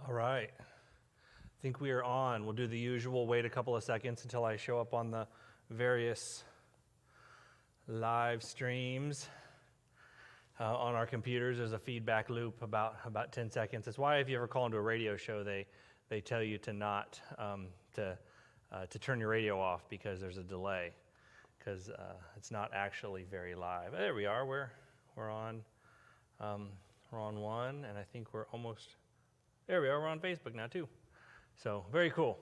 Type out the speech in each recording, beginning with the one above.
All right. I think we are on. We'll do the usual, wait a couple of seconds until I show up on the various live streams on our computers. There's a feedback loop about 10 seconds. That's why if you ever call into a radio show, they tell you to not to turn your radio off because there's a delay, because it's not actually very live. There we are. We're on one, and I think we're almost. There we are. We're on Facebook now too. So very cool.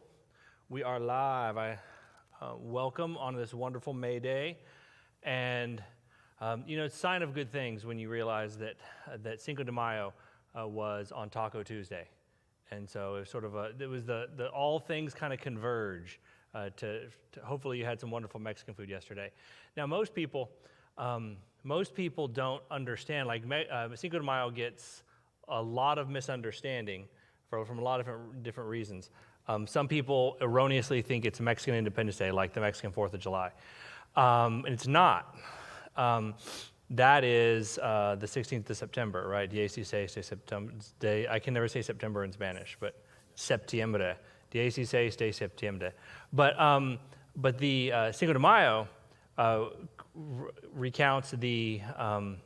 We are live. I welcome on this wonderful May Day, and it's a sign of good things when you realize that Cinco de Mayo was on Taco Tuesday, and so it was sort of the all things kind of converge to hopefully you had some wonderful Mexican food yesterday. Now most people don't understand, like Cinco de Mayo gets a lot of misunderstanding from a lot of different reasons. Some people erroneously think it's Mexican Independence Day, like the Mexican 4th of July. And it's not. That is the 16th of September, right? 16 de September. I can never say September in Spanish, but septiembre. 16 de Septiembre. But the Cinco de Mayo recounts the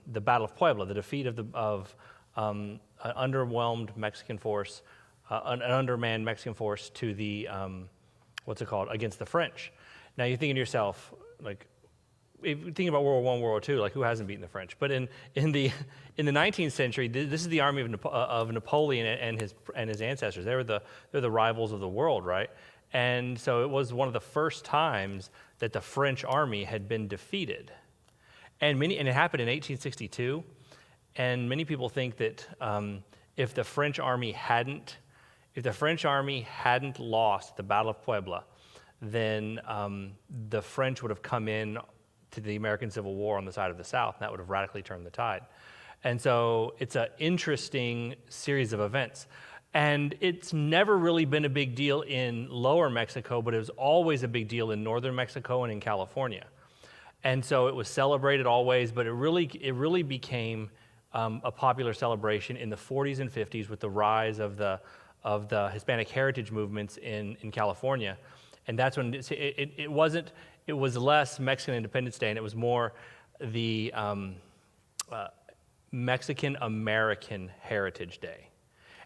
Battle of Puebla, the defeat of an underwhelmed Mexican force, an undermanned Mexican force to the, against the French. Now you're thinking to yourself, like, if you think about World War I, World War II, like who hasn't beaten the French? But in the 19th century, this is the army of Napoleon and his ancestors. They're the rivals of the world, right? And so it was one of the first times that the French army had been defeated, and it happened in 1862. And many people think that if the French army hadn't lost the Battle of Puebla, then the French would have come in to the American Civil War on the side of the South, and that would have radically turned the tide. And so it's an interesting series of events. And it's never really been a big deal in lower Mexico, but it was always a big deal in northern Mexico and in California. And so it was celebrated always, but it really became a popular celebration in the 40s and 50s with the rise of the Hispanic heritage movements in California. And that's when it was less Mexican Independence Day, and it was more the Mexican American Heritage Day.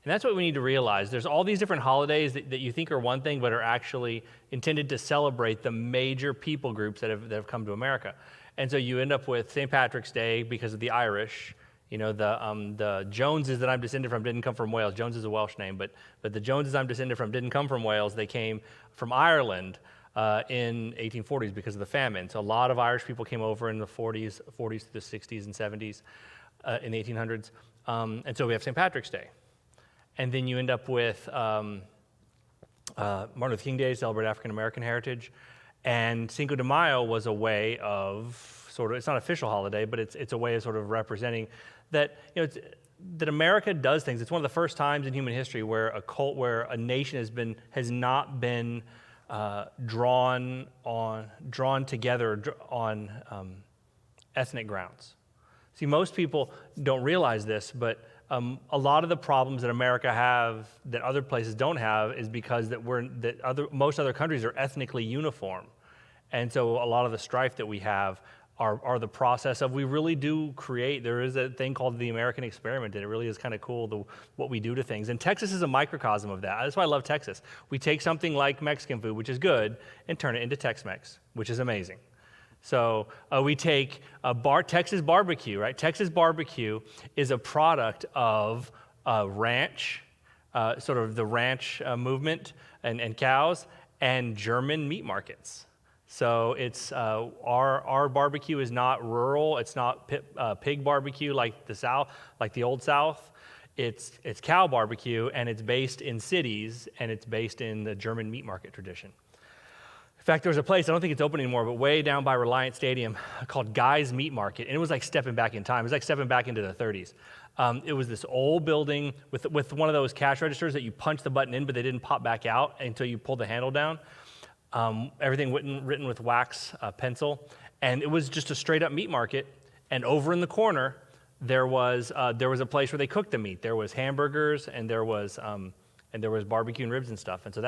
And that's what we need to realize. There's all these different holidays that you think are one thing, but are actually intended to celebrate the major people groups that have come to America. And so you end up with St. Patrick's Day because of the Irish. You know, the Joneses that I'm descended from didn't come from Wales. Jones is a Welsh name, but the Joneses I'm descended from didn't come from Wales. They came from Ireland in 1840s because of the famine. So a lot of Irish people came over in the 40s to the 60s and 70s in the 1800s. And so we have St. Patrick's Day. And then you end up with Martin Luther King Day to celebrate African American heritage. And Cinco de Mayo was a way of it's not an official holiday, but it's a way of sort of representing that, that America does things. It's one of the first times in human history where a nation has not been drawn together on ethnic grounds. See, most people don't realize this, but a lot of the problems that America have that other places don't have is because most other countries are ethnically uniform, and so a lot of the strife that we have are the process of we really do create. There is a thing called the American experiment, and it really is kind of cool what we do to things. And Texas is a microcosm of that. That's why I love Texas. We take something like Mexican food, which is good, and turn it into Tex-Mex, which is amazing. So we take Texas barbecue, right? Texas barbecue is a product of ranch, sort of the ranch movement and cows, and German meat markets. So it's our barbecue is not rural. It's not pig barbecue like the South, like the old South. It's cow barbecue, and it's based in cities, and it's based in the German meat market tradition. In fact, there was a place, I don't think it's open anymore, but way down by Reliant Stadium called Guy's Meat Market, and it was like stepping back in time. It was like stepping back into the 30s. It was this old building with one of those cash registers that you punch the button in, but they didn't pop back out until you pulled the handle down. Everything written with wax pencil, and it was just a straight up meat market. And over in the corner, there was a place where they cooked the meat. There was hamburgers, and there was and there was barbecue and ribs and stuff. And so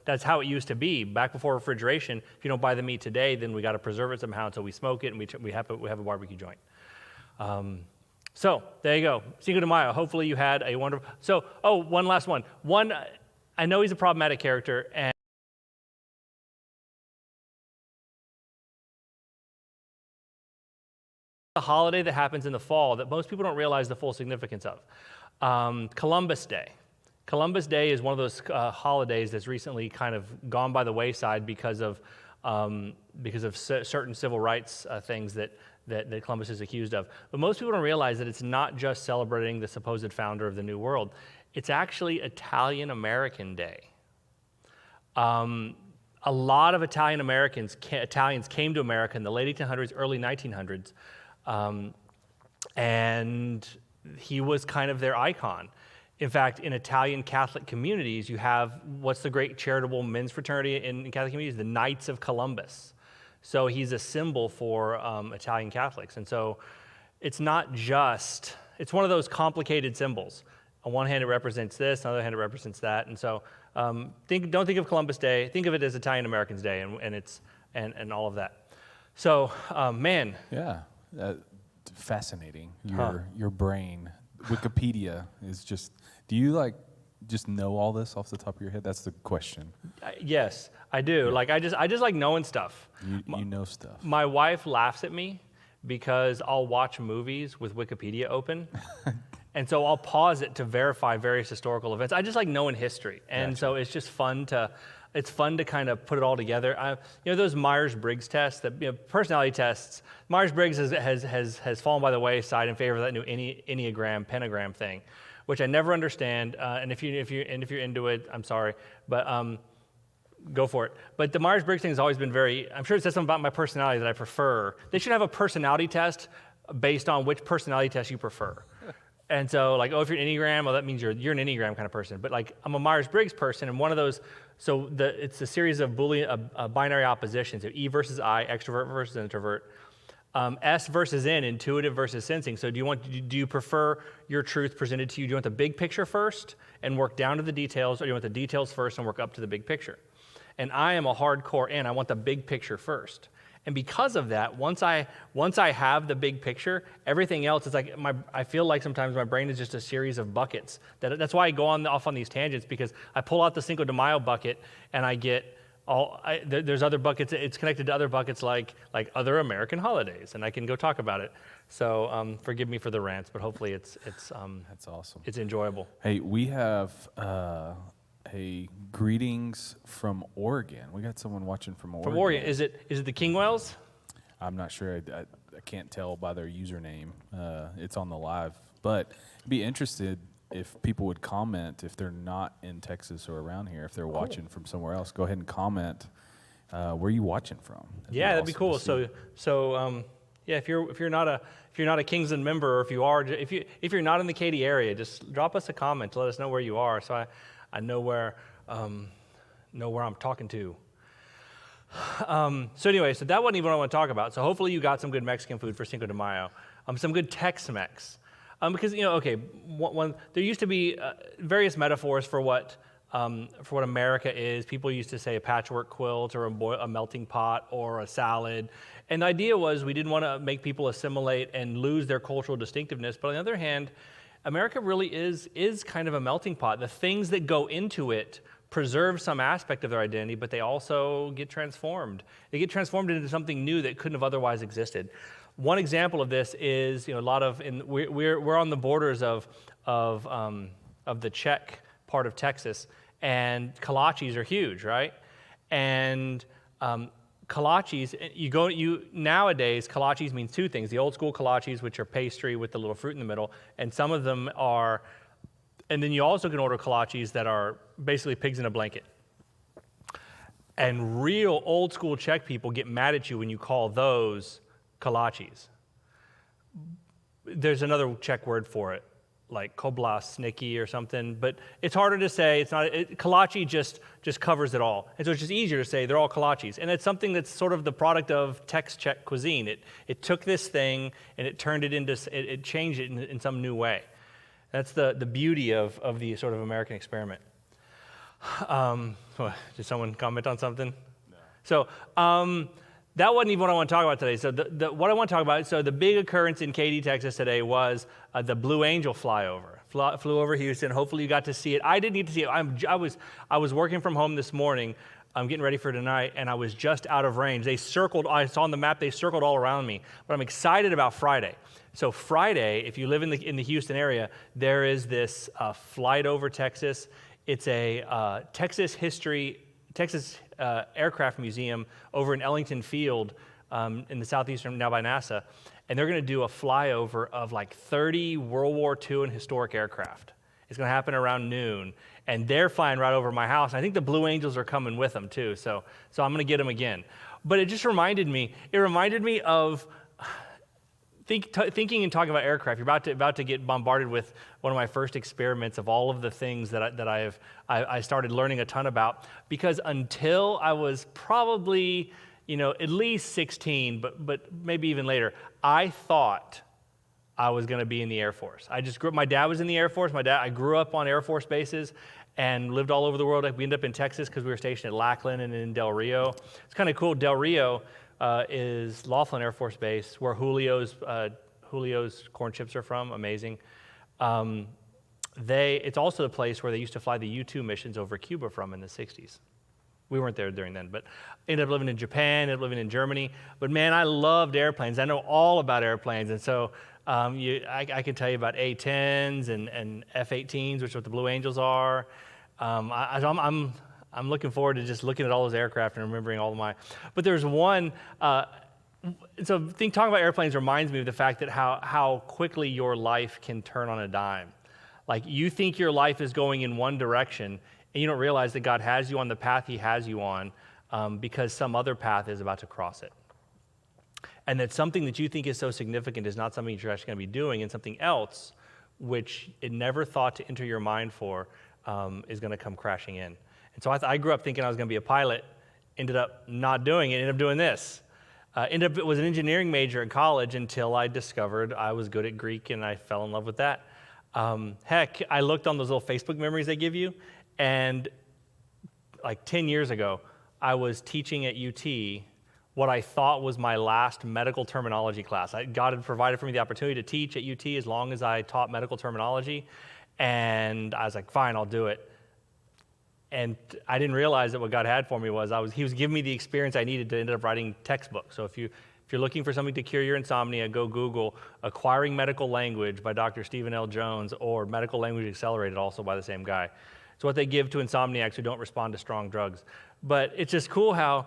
that's how it used to be back before refrigeration. If you don't buy the meat today, then we got to preserve it somehow until we smoke it and we have a barbecue joint. So there you go, Cinco de Mayo. Hopefully you had a wonderful. So one last one. I know he's a problematic character, and a holiday that happens in the fall that most people don't realize the full significance of. Columbus Day. Columbus Day is one of those holidays that's recently kind of gone by the wayside because of certain civil rights things that Columbus is accused of. But most people don't realize that it's not just celebrating the supposed founder of the New World. It's actually Italian American Day. A lot of Italians came to America in the late 1800s, early 1900s, and he was kind of their icon. In fact, in Italian Catholic communities, you have what's the great charitable men's fraternity in Catholic communities? The Knights of Columbus. So he's a symbol for Italian Catholics. And so it's not just, it's one of those complicated symbols. On one hand, it represents this, on the other hand, it represents that. And so don't think of Columbus Day, think of it as Italian Americans Day and all of that. So, man. Yeah, fascinating. Your brain, Wikipedia is just, do you just know all this off the top of your head? That's the question. Yes, I do. Yeah. I just like knowing stuff. You know stuff. My wife laughs at me because I'll watch movies with Wikipedia open. And so I'll pause it to verify various historical events. I just like knowing history. And Gotcha. So it's just fun to kind of put it all together. Those Myers-Briggs tests, personality tests, Myers-Briggs has fallen by the wayside in favor of that new Enneagram, pentagram thing, which I never understand. And if you're into it, I'm sorry, but go for it. But the Myers-Briggs thing has always been I'm sure it says something about my personality that I prefer. They should have a personality test based on which personality test you prefer. And so, if you're an Enneagram, well, that means you're an Enneagram kind of person. But I'm a Myers-Briggs person, and one of those. So it's a series of binary oppositions: E versus I, extrovert versus introvert, S versus N, intuitive versus sensing. So do you prefer your truth presented to you? Do you want the big picture first and work down to the details, or do you want the details first and work up to the big picture? And I am a hardcore N. I want the big picture first. And because of that, once I have the big picture, everything else is I feel like sometimes my brain is just a series of buckets. That's why I go off on these tangents, because I pull out the Cinco de Mayo bucket and I get there's other buckets. It's connected to other buckets like other American holidays, and I can go talk about it. So forgive me for the rants, but hopefully it's that's awesome. It's enjoyable. Hey, we have greetings from Oregon. We got someone watching from Oregon. From Oregon. Is it the Kingwells? I'm not sure. I can't tell by their username. It's on the live. But I'd be interested if people would comment if they're not in Texas or around here, if they're watching from somewhere else. Go ahead and comment where are you watching from. That'd be cool. So if you're not a Kingsland member, or if you're not in the Katy area, just drop us a comment to let us know where you are, so I know where I'm talking to. So that wasn't even what I want to talk about. So hopefully you got some good Mexican food for Cinco de Mayo, some good Tex-Mex, because there used to be various metaphors for what America is. People used to say a patchwork quilt or a melting pot or a salad, and the idea was we didn't want to make people assimilate and lose their cultural distinctiveness. But on the other hand, America really is kind of a melting pot. The things that go into it preserve some aspect of their identity, but they also get transformed. They get transformed into something new that couldn't have otherwise existed. One example of this is, we're on the borders of the Czech part of Texas, and kolaches are huge, right? And kolaches, nowadays, kolaches means two things. The old school kolaches, which are pastry with the little fruit in the middle, and some of them are, and then you also can order kolaches that are basically pigs in a blanket. And real old school Czech people get mad at you when you call those kolaches. There's another Czech word for it, like koblasniki or something, but it's harder to say. It's not. Kolache just covers it all, and so it's just easier to say they're all kolaches. And it's something that's sort of the product of Tex-Czech cuisine. It took this thing and it turned it into, it changed it in some new way. That's the beauty of the sort of American experiment. Did someone comment on something? No. So that wasn't even what I want to talk about today. So what I want to talk about, so the big occurrence in Katy, Texas today was the Blue Angel flyover. Flew over Houston. Hopefully you got to see it. I didn't get to see it. I was working from home this morning. I'm getting ready for tonight, and I was just out of range. They circled, I saw on the map, they circled all around me. But I'm excited about Friday. So Friday, if you live in the Houston area, there is this flight over Texas. It's a Texas Aircraft Museum over in Ellington Field in the southeastern, now by NASA. And they're going to do a flyover of like 30 World War II and historic aircraft. It's going to happen around noon. And they're flying right over my house. And I think the Blue Angels are coming with them too. So I'm going to get them again. But it just reminded me of thinking and talking about aircraft. You're about to get bombarded with one of my first experiments of all of the things that I started learning a ton about. Because until I was probably, at least 16, but maybe even later, I thought I was going to be in the Air Force. I just grew up. My dad was in the Air Force. I grew up on Air Force bases and lived all over the world. We ended up in Texas because we were stationed at Lackland and in Del Rio. It's kind of cool. Del Rio is Laughlin Air Force Base, where Julio's corn chips are from. Amazing. It's also the place where they used to fly the U-2 missions over Cuba from in the 60s. We weren't there during then, but ended up living in Japan, ended up living in Germany. But man, I loved airplanes. I know all about airplanes. And so I can tell you about A-10s and F-18s, which is what the Blue Angels are. I'm looking forward to just looking at all those aircraft and remembering all of my. But there's one. Talking about airplanes reminds me of the fact that how quickly your life can turn on a dime. Like you think your life is going in one direction, and you don't realize that God has you on the path He has you on because some other path is about to cross it. And that something that you think is so significant is not something you're actually going to be doing, and something else, which it never thought to enter your mind for, is going to come crashing in. And so I grew up thinking I was going to be a pilot, ended up not doing it, ended up doing this. Was an engineering major in college until I discovered I was good at Greek, and I fell in love with that. I looked on those little Facebook memories they give you, and like 10 years ago, I was teaching at UT what I thought was my last medical terminology class. God had provided for me the opportunity to teach at UT as long as I taught medical terminology, and I was like, fine, I'll do it. And I didn't realize that what God had for me was He was giving me the experience I needed to end up writing textbooks. So if you're looking for something to cure your insomnia, go Google Acquiring Medical Language by Dr. Stephen L. Jones or Medical Language Accelerated, also by the same guy. It's what they give to insomniacs who don't respond to strong drugs. But it's just cool how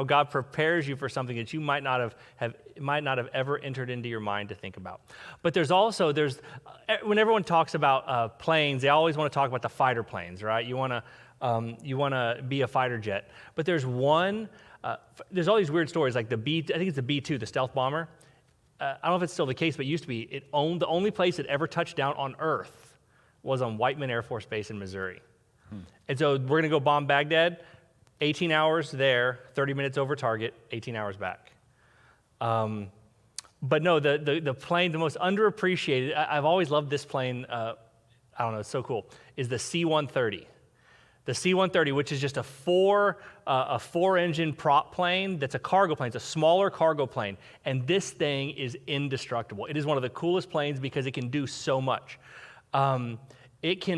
God prepares you for something that you might not have ever entered into your mind to think about. But there's when everyone talks about planes, they always want to talk about the fighter planes, right? You want to be a fighter jet. But there's there's all these weird stories, like I think it's the B-2, the stealth bomber. I don't know if it's still the case, but it used to be. The only place it ever touched down on Earth was on Whiteman Air Force Base in Missouri. And so we're going to go bomb Baghdad, 18 hours there, 30 minutes over target, 18 hours back. But no, the plane, the most underappreciated, I've always loved this plane, I don't know, it's so cool, is the C-130. The C-130, which is just a four-engine prop plane that's a cargo plane. It's a smaller cargo plane. And this thing is indestructible. It is one of the coolest planes because it can do so much. It's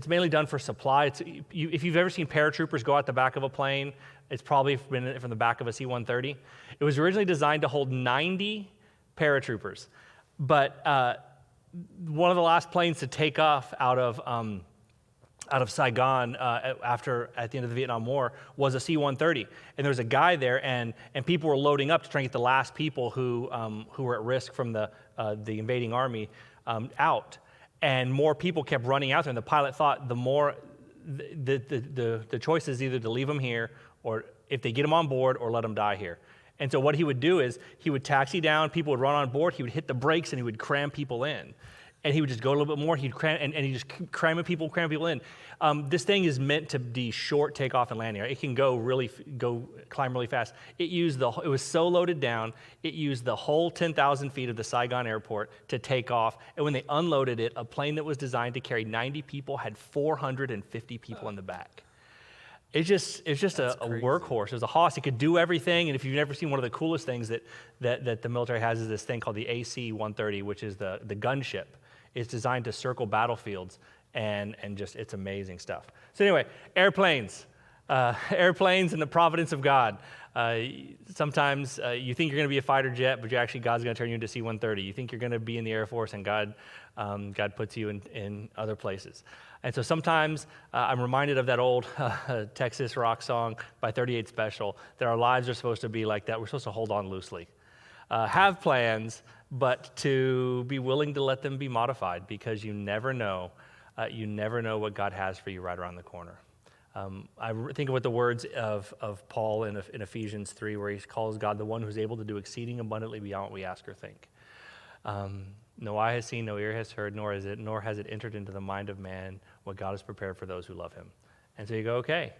mainly done for supply. If you've ever seen paratroopers go out the back of a plane, it's probably been from the back of a C-130. It was originally designed to hold 90 paratroopers, but one of the last planes to take off out of Saigon at the end of the Vietnam War was a C-130, and there was a guy there, and people were loading up to try and get the last people who were at risk from the invading army out. And more people kept running out there, and the pilot thought the choice is either to leave them here, or if they get them on board, or let them die here. And so what he would do is he would taxi down, people would run on board, he would hit the brakes, and he would cram people in. and he would just go a little bit more. He'd cram, and he just cramming people in. This thing is meant to be short takeoff and landing. Right? It can climb really fast. It was so loaded down, it used the whole 10,000 feet of the Saigon airport to take off. And when they unloaded it, a plane that was designed to carry 90 people had 450 people in the back. It's just a workhorse. It was a hoss. It could do everything. And if you've never seen, one of the coolest things that the military has is this thing called the AC-130, which is the gunship. It's designed to circle battlefields, and just it's amazing stuff. So anyway, airplanes and the providence of God. Sometimes you think you're going to be a fighter jet, but God's going to turn you into C-130. You think you're going to be in the Air Force, and God puts you in other places. And so sometimes I'm reminded of that old Texas rock song by 38 Special, that our lives are supposed to be like that. We're supposed to hold on loosely. Have plans, but to be willing to let them be modified, because you never know what God has for you right around the corner. I think of what the words of Paul in Ephesians 3, where he calls God the one who's able to do exceeding abundantly beyond what we ask or think. No eye has seen, no ear has heard, nor has it entered into the mind of man what God has prepared for those who love him. And so you go, okay,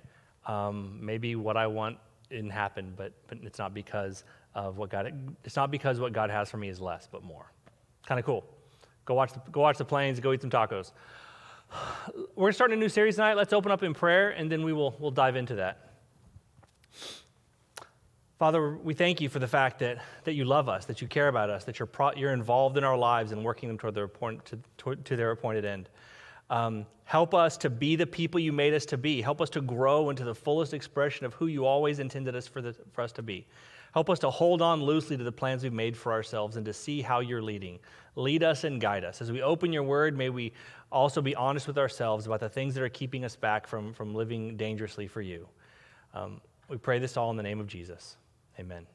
maybe what I want didn't happen, but it's not because of it's not because what God has for me is less, but more. Kind of cool. Go watch the planes, go eat some tacos. We're starting a new series tonight. Let's open up in prayer, and then we'll dive into that. Father, we thank you for the fact that you love us, that you care about us, that you're involved in our lives and working them toward their appointed end. Help us to be the people you made us to be. Help us to grow into the fullest expression of who you always intended us for us to be. Help us to hold on loosely to the plans we've made for ourselves and to see how you're leading. Lead us and guide us. As we open your word, may we also be honest with ourselves about the things that are keeping us back from living dangerously for you. We pray this all in the name of Jesus. Amen.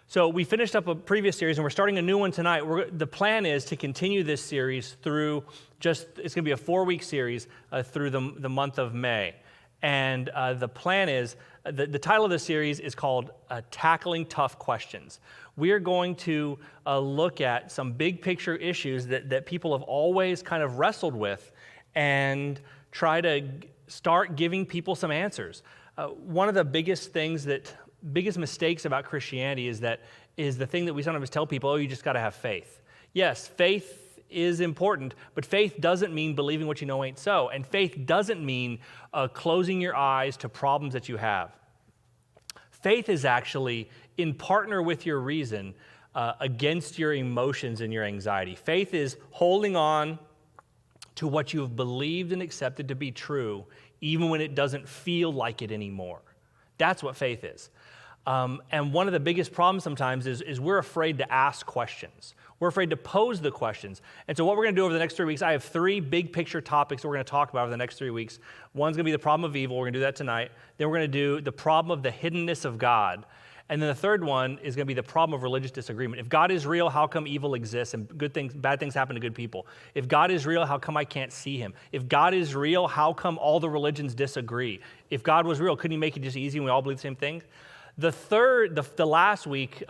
So we finished up a previous series, and we're starting a new one tonight. The plan is to continue this series through it's going to be a 4-week series through the month of May. And the plan is, the title of the series is called Tackling Tough Questions. We are going to look at some big picture issues that people have always kind of wrestled with and try to start giving people some answers. One of the biggest mistakes about Christianity is the thing that we sometimes tell people, you just got to have faith. Yes, faith is important, but faith doesn't mean believing what you know ain't so, and faith doesn't mean closing your eyes to problems that you have. Faith is actually in partner with your reason against your emotions and your anxiety. Faith is holding on to what you have believed and accepted to be true, even when it doesn't feel like it anymore. That's what faith is. And one of the biggest problems sometimes is we're afraid to ask questions. We're afraid to pose the questions. And so what we're going to do over the next 3 weeks, I have 3 big picture topics that we're going to talk about over the next 3 weeks. One's going to be the problem of evil. We're going to do that tonight. Then we're going to do the problem of the hiddenness of God. And then the third one is going to be the problem of religious disagreement. If God is real, how come evil exists and bad things happen to good people? If God is real, how come I can't see him? If God is real, how come all the religions disagree? If God was real, couldn't he make it just easy and we all believe the same thing? The last week,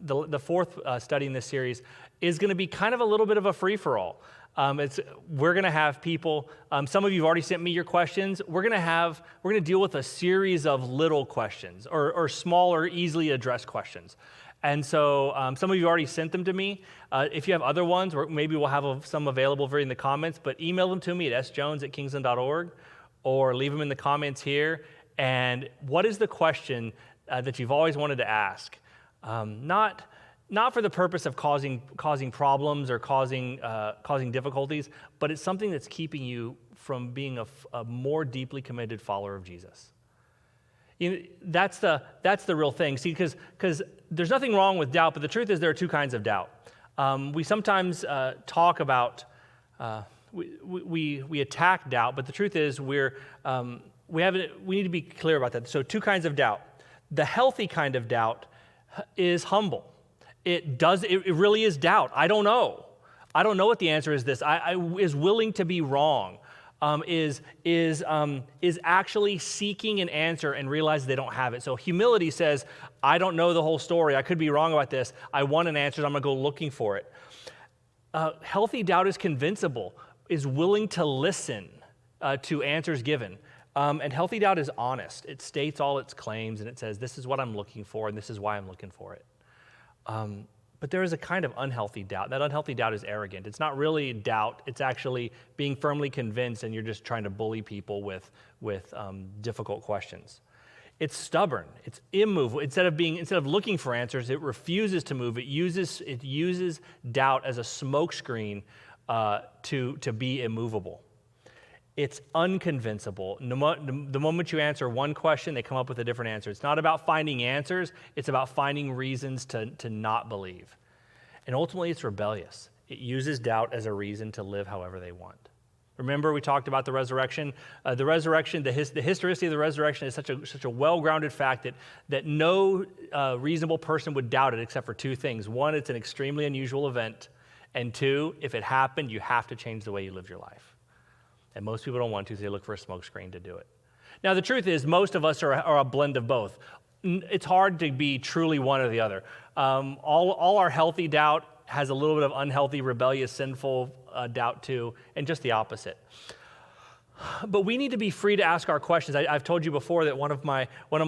the fourth study in this series is going to be kind of a little bit of a free-for-all. We're going to have people, some of you have already sent me your questions. We're going to deal with a series of little questions or smaller, easily addressed questions. And so some of you already sent them to me. If you have other ones, or maybe we'll have some available in the comments, but email them to me at sjones@kingsland.org or leave them in the comments here. And what is the question that you've always wanted to ask? Not for the purpose of causing problems or causing difficulties, but it's something that's keeping you from being a more deeply committed follower of Jesus. That's the real thing. See, because there's nothing wrong with doubt, but the truth is there are 2 kinds of doubt. We sometimes talk about we attack doubt, but the truth is we need to be clear about that. So 2 kinds of doubt. The healthy kind of doubt is humble. It really is doubt. I don't know what the answer is. I is willing to be wrong. Is actually seeking an answer and realize they don't have it. So humility says, I don't know the whole story. I could be wrong about this. I want an answer. I'm going to go looking for it. Healthy doubt is convincible, is willing to listen to answers given. And healthy doubt is honest. It states all its claims, and it says, this is what I'm looking for, and this is why I'm looking for it. But there is a kind of unhealthy doubt. That unhealthy doubt is arrogant. It's not really doubt. It's actually being firmly convinced, and you're just trying to bully people with difficult questions. It's stubborn. It's immovable. Instead of looking for answers, it refuses to move. It uses doubt as a smokescreen to be immovable. It's unconvincible. The moment you answer one question, they come up with a different answer. It's not about finding answers. It's about finding reasons to not believe. And ultimately, it's rebellious. It uses doubt as a reason to live however they want. Remember, we talked about the resurrection. The historicity of the resurrection is such a well-grounded fact that no reasonable person would doubt it except for two things. One, it's an extremely unusual event. And two, if it happened, you have to change the way you live your life. And most people don't want to, so they look for a smokescreen to do it. Now, the truth is, most of us are a blend of both. It's hard to be truly one or the other. All our healthy doubt has a little bit of unhealthy, rebellious, sinful doubt too, and just the opposite. But we need to be free to ask our questions. I've told you before that one of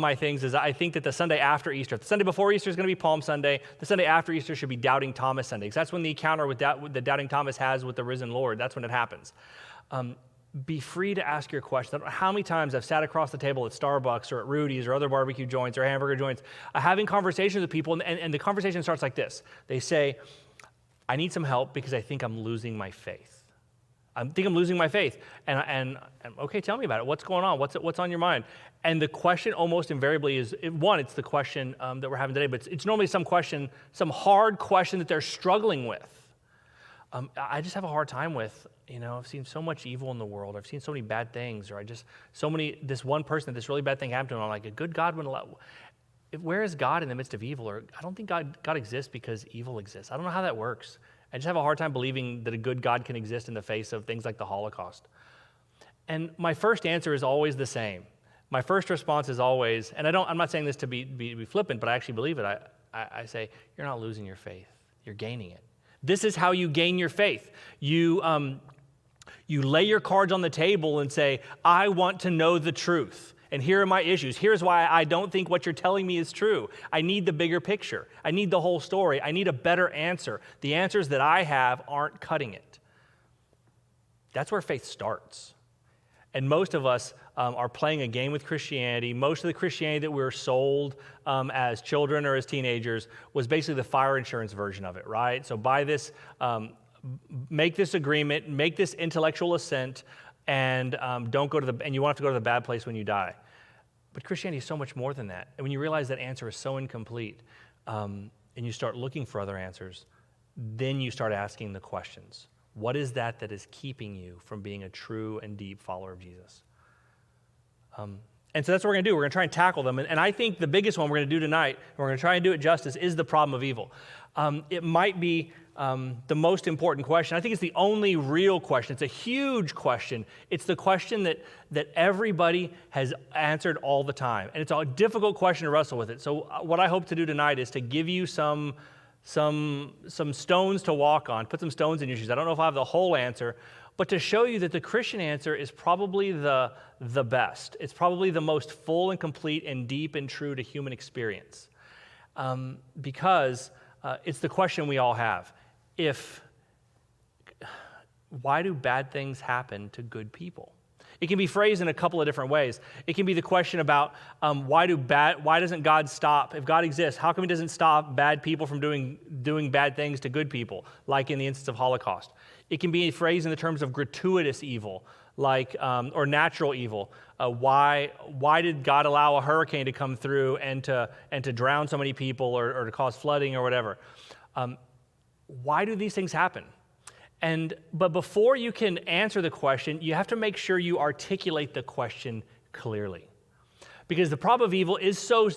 my things is I think that the Sunday after Easter, the Sunday before Easter is going to be Palm Sunday. The Sunday after Easter should be Doubting Thomas Sunday, because that's when the encounter that Doubting Thomas has with the risen Lord. That's when it happens. Be free to ask your questions. I don't know how many times I've sat across the table at Starbucks or at Rudy's or other barbecue joints or hamburger joints, having conversations with people, and the conversation starts like this. They say, I need some help because I think I'm losing my faith. I think I'm losing my faith. And okay, tell me about it. What's going on? What's on your mind? And the question almost invariably is, one, it's the question that we're having today, but it's normally some hard question that they're struggling with. I just have a hard time with, I've seen so much evil in the world. I've seen so many bad things, or this one person, this really bad thing happened to him. I'm like, a good God wouldn't allow. Where is God in the midst of evil? Or I don't think God exists because evil exists. I don't know how that works. I just have a hard time believing that a good God can exist in the face of things like the Holocaust. And my first answer is always the same. My first response is always, and I'm not saying this to be flippant, but I actually believe it. I say, you're not losing your faith. You're gaining it. This is how you gain your faith. You lay your cards on the table and say, I want to know the truth. And here are my issues. Here's why I don't think what you're telling me is true. I need the bigger picture. I need the whole story. I need a better answer. The answers that I have aren't cutting it. That's where faith starts. And most of us are playing a game with Christianity. Most of the Christianity that we were sold as children or as teenagers was basically the fire insurance version of it, right? So buy this, make this agreement, make this intellectual assent, and and you won't have to go to the bad place when you die. But Christianity is so much more than that. And when you realize that answer is so incomplete, and you start looking for other answers, then you start asking the questions. What is that is keeping you from being a true and deep follower of Jesus? And so that's what we're going to do. We're going to try and tackle them. And I think the biggest one we're going to do tonight, and we're going to try and do it justice, is the problem of evil. It might be the most important question. I think it's the only real question. It's a huge question. It's the question that everybody has answered all the time. And it's a difficult question to wrestle with it. So what I hope to do tonight is to give you some stones to walk on, put some stones in your shoes. I don't know if I have the whole answer, but to show you that the Christian answer is probably the best. It's probably the most full and complete and deep and true to human experience. Because it's the question we all have. Why do bad things happen to good people? It can be phrased in a couple of different ways. It can be the question about why doesn't God stop? If God exists, how come he doesn't stop bad people from doing bad things to good people, like in the instance of Holocaust? It can be phrased in the terms of gratuitous evil, like or natural evil. Why did God allow a hurricane to come through and to drown so many people or to cause flooding or whatever? Why do these things happen? But before you can answer the question, you have to make sure you articulate the question clearly. Because the problem of evil is so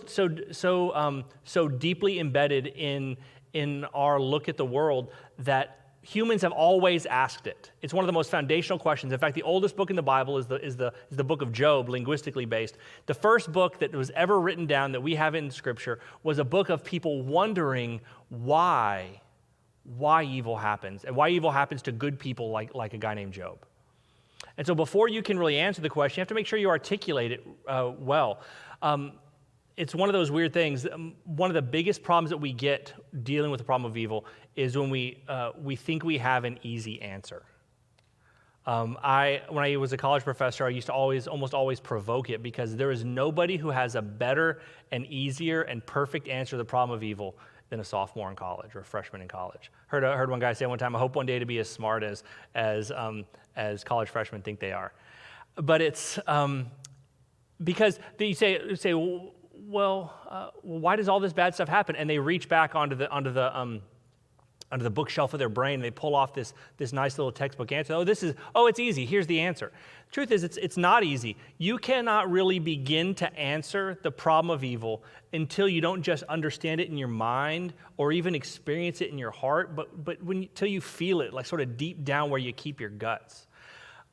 deeply embedded in our look at the world that humans have always asked it. It's one of the most foundational questions. In fact, the oldest book in the Bible is the book of Job, linguistically based. The first book that was ever written down that we have in Scripture was a book of people wondering why why evil happens and why evil happens to good people like a guy named Job. And so before you can really answer the question, you have to make sure you articulate it well. It's one of those weird things. One of the biggest problems that we get dealing with the problem of evil is when we think we have an easy answer. When I was a college professor, I used to almost always provoke it because there is nobody who has a better and easier and perfect answer to the problem of evil than a sophomore in college or a freshman in college. Heard one guy say one time, "I hope one day to be as smart as college freshmen think they are." But it's because you say, well, why does all this bad stuff happen? And they reach back onto the bookshelf of their brain, and they pull off this nice little textbook answer. It's easy. Here's the answer. The truth is, it's not easy. You cannot really begin to answer the problem of evil until you don't just understand it in your mind or even experience it in your heart, but until you feel it, like sort of deep down where you keep your guts.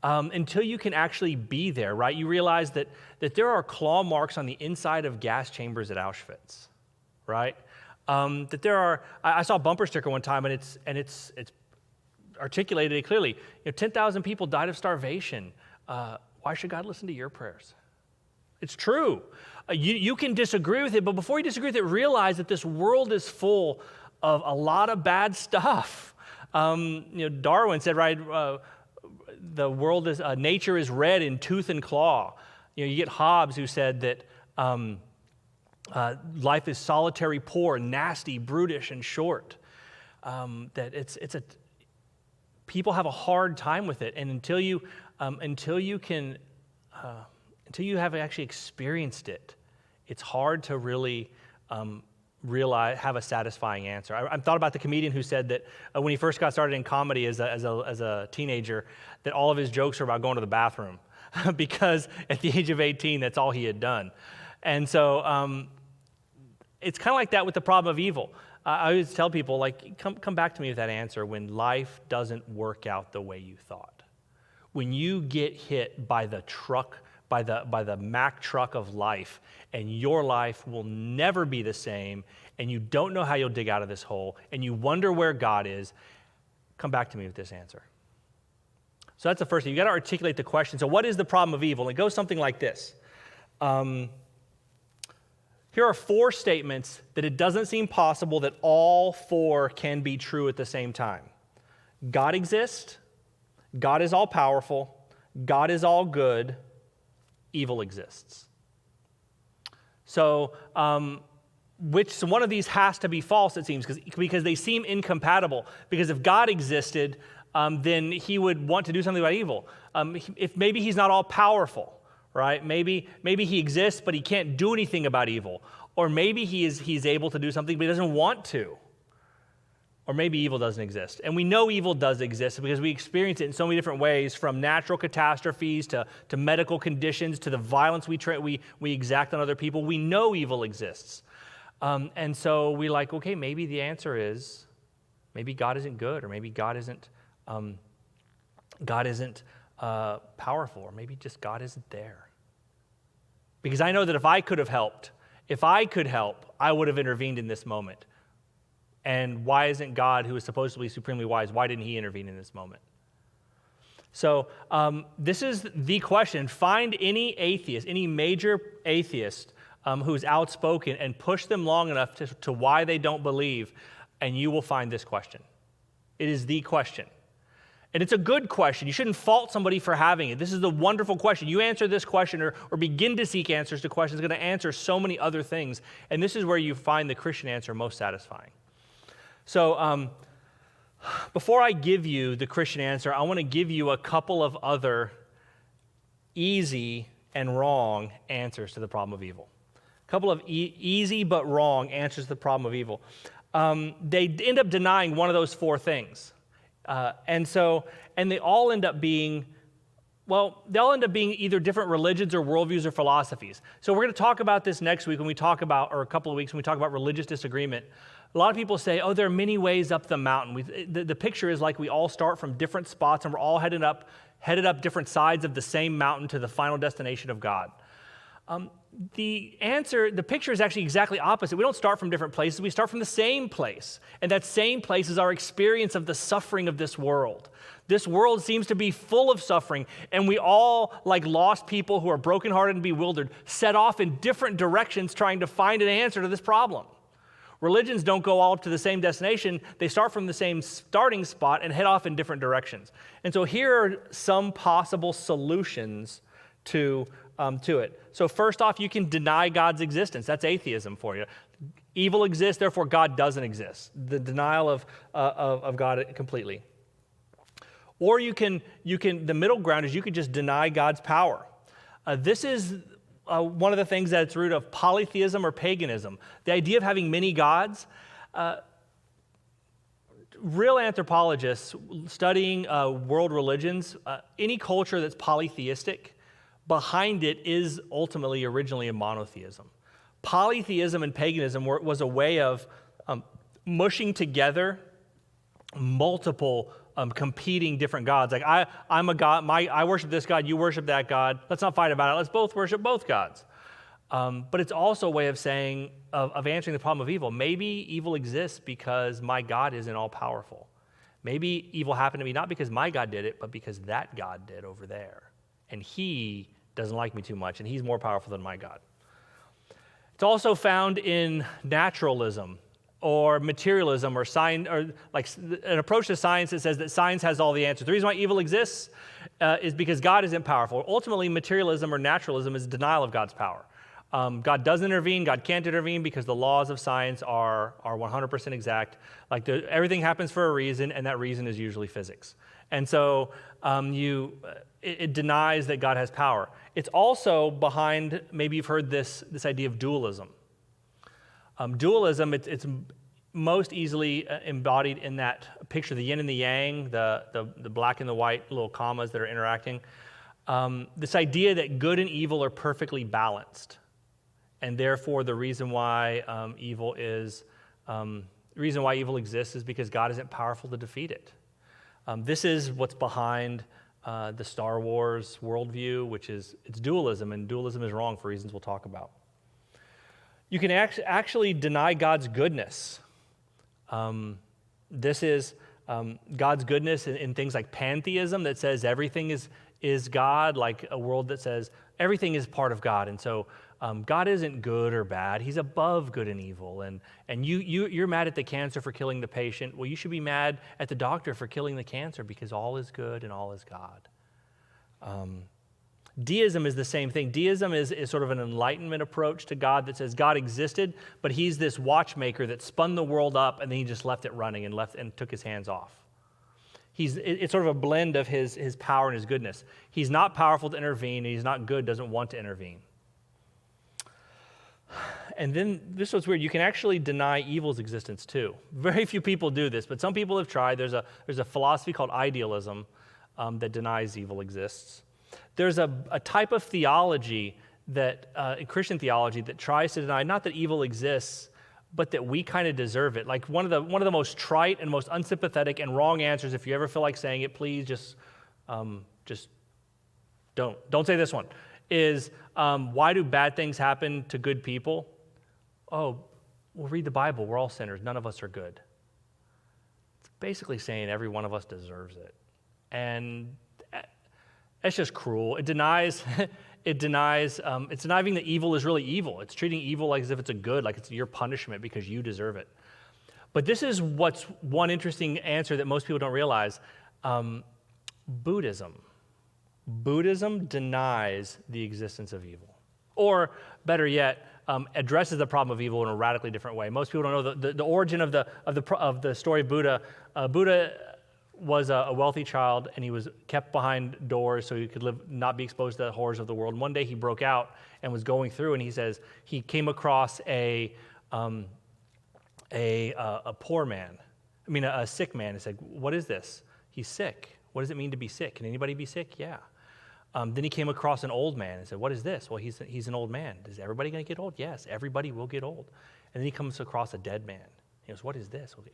Until you can actually be there, right? You realize that there are claw marks on the inside of gas chambers at Auschwitz, right? That there are, I saw a bumper sticker one time, and it's articulated it clearly. 10,000 people died of starvation. Why should God listen to your prayers? It's true. You can disagree with it, but before you disagree with it, realize that this world is full of a lot of bad stuff. Darwin said, right, the world is, nature is red in tooth and claw. You get Hobbes, who said that life is solitary, poor, nasty, brutish, and short. That people have a hard time with it, and until you have actually experienced it, it's hard to really have a satisfying answer. I thought about the comedian who said that when he first got started in comedy as a teenager, that all of his jokes were about going to the bathroom because at the age of 18, that's all he had done. And so it's kind of like that with the problem of evil. I always tell people, like, come back to me with that answer when life doesn't work out the way you thought. When you get hit by the truck, by the Mack truck of life, and your life will never be the same, and you don't know how you'll dig out of this hole, and you wonder where God is, come back to me with this answer. So that's the first thing. You got to articulate the question. So what is the problem of evil? And it goes something like this. Here are 4 statements that it doesn't seem possible that all 4 can be true at the same time. God exists. God is all powerful. God is all good. Evil exists. So which one of these has to be false, it seems, because they seem incompatible. Because if God existed, then he would want to do something about evil. If maybe he's not all powerful, right? Maybe he exists, but he can't do anything about evil. Or maybe he's able to do something, but he doesn't want to. Or maybe evil doesn't exist. And we know evil does exist because we experience it in so many different ways, from natural catastrophes to medical conditions to the violence we exact on other people. We know evil exists. And so we're like, okay, maybe the answer is maybe God isn't good, or maybe God isn't powerful, or maybe just God isn't there. Because I know that if I could help, I would have intervened in this moment. And why isn't God, who is supposedly supremely wise, why didn't he intervene in this moment? So this is the question. Find any atheist, any major atheist who's outspoken, and push them long enough to why they don't believe, and you will find this question. It is the question. And it's a good question. You shouldn't fault somebody for having it. This is a wonderful question. You answer this question or begin to seek answers to questions, it's going to answer so many other things. And this is where you find the Christian answer most satisfying. So before I give you the Christian answer, I want to give you a couple of other easy and wrong answers to the problem of evil. A couple of easy but wrong answers to the problem of evil. They end up denying one of those 4 things. And they all end up being, either different religions or worldviews or philosophies. So we're going to talk about this next week or a couple of weeks when we talk about religious disagreement. A lot of people say, there are many ways up the mountain. The picture is like we all start from different spots and we're all headed up different sides of the same mountain to the final destination of God. The picture is actually exactly opposite. We don't start from different places. We start from the same place. And that same place is our experience of the suffering of this world. This world seems to be full of suffering, and we all, like lost people who are brokenhearted and bewildered, set off in different directions trying to find an answer to this problem. Religions don't go all up to the same destination. They start from the same starting spot and head off in different directions. And so here are some possible solutions to it. So first off, you can deny God's existence. That's atheism for you. Evil exists, therefore God doesn't exist. The denial of God completely. Or you can, the middle ground is you could just deny God's power. This is one of the things that's the root of polytheism or paganism. The idea of having many gods. Real anthropologists studying world religions, any culture that's polytheistic, behind it is ultimately originally a monotheism. Polytheism and paganism was a way of mushing together multiple competing different gods. Like I'm a god, I worship this god, you worship that god. Let's not fight about it. Let's both worship both gods. But it's also a way of saying, of answering the problem of evil. Maybe evil exists because my God isn't all powerful. Maybe evil happened to me not because my God did it, but because that God did over there. And he doesn't like me too much, and he's more powerful than my God. It's also found in naturalism or materialism or science, or like an approach to science that says that science has all the answers. The reason why evil exists is because God isn't powerful. Ultimately, materialism or naturalism is denial of God's power. God doesn't intervene. God can't intervene because the laws of science are 100% exact. Like everything happens for a reason, and that reason is usually physics. And so it denies that God has power. It's also behind, maybe you've heard this idea of dualism. Dualism, it's most easily embodied in that picture, the yin and the yang, the black and the white little commas that are interacting. This idea that good and evil are perfectly balanced. And therefore, the reason why evil exists is because God isn't powerful to defeat it. This is what's behind the Star Wars worldview, which is it's dualism, and dualism is wrong for reasons we'll talk about. You can actually deny God's goodness. This is God's goodness in things like pantheism that says everything is God, like a world that says everything is part of God, and so God isn't good or bad. He's above good and evil. And you're mad at the cancer for killing the patient. Well, you should be mad at the doctor for killing the cancer because all is good and all is God. Deism is the same thing. Deism is sort of an enlightenment approach to God that says God existed, but he's this watchmaker that spun the world up and then he just left it running and took his hands off. It's sort of a blend of his power and his goodness. He's not powerful to intervene, and he's not good, doesn't want to intervene. And then this was weird. You can actually deny evil's existence too. Very few people do this, but some people have tried. There's a philosophy called idealism that denies evil exists. There's a type of theology Christian theology that tries to deny not that evil exists, but that we kind of deserve it. Like one of the most trite and most unsympathetic and wrong answers. If you ever feel like saying it, please just don't say this one. Is why do bad things happen to good people? Oh, well, read the Bible. We're all sinners. None of us are good. It's basically saying every one of us deserves it. And it's just cruel. It's denying that evil is really evil. It's treating evil like as if it's a good, like it's your punishment because you deserve it. But this is what's one interesting answer that most people don't realize. Buddhism. Buddhism denies the existence of evil. Or better yet, addresses the problem of evil in a radically different way. Most people don't know the origin of the story of Buddha. Buddha was a wealthy child, and he was kept behind doors so he could not be exposed to the horrors of the world. And one day he broke out and was going through, and he says he came across a poor man. A sick man. He said, "What is this?" He's sick. What does it mean to be sick? Can anybody be sick? Yeah. Then he came across an old man and said, "What is this?" Well, he's an old man. Is everybody going to get old? Yes, everybody will get old. And then he comes across a dead man. He goes, "What is this?" Well,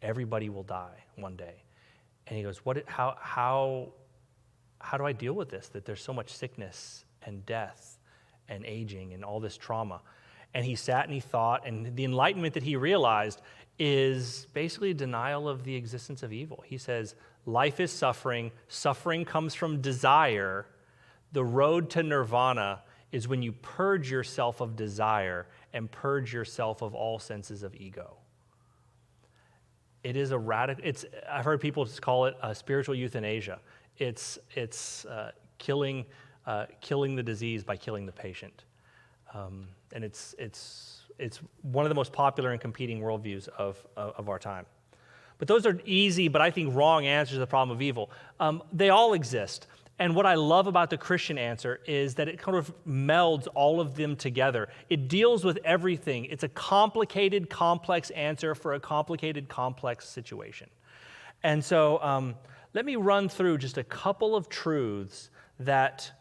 everybody will die one day. And he goes, how do I deal with this, that there's so much sickness and death and aging and all this trauma. And he sat and he thought, and the enlightenment that he realized is basically a denial of the existence of evil. He says, life is suffering. Suffering comes from desire. The road to nirvana is when you purge yourself of desire and purge yourself of all senses of ego. It is a radical, I've heard people just call it spiritual euthanasia. It's killing the disease by killing the patient. And it's one of the most popular and competing worldviews of our time. But those are easy, but I think wrong answers to the problem of evil. They all exist. And what I love about the Christian answer is that it kind of melds all of them together. It deals with everything. It's a complicated, complex answer for a complicated, complex situation. And so let me run through just a couple of truths that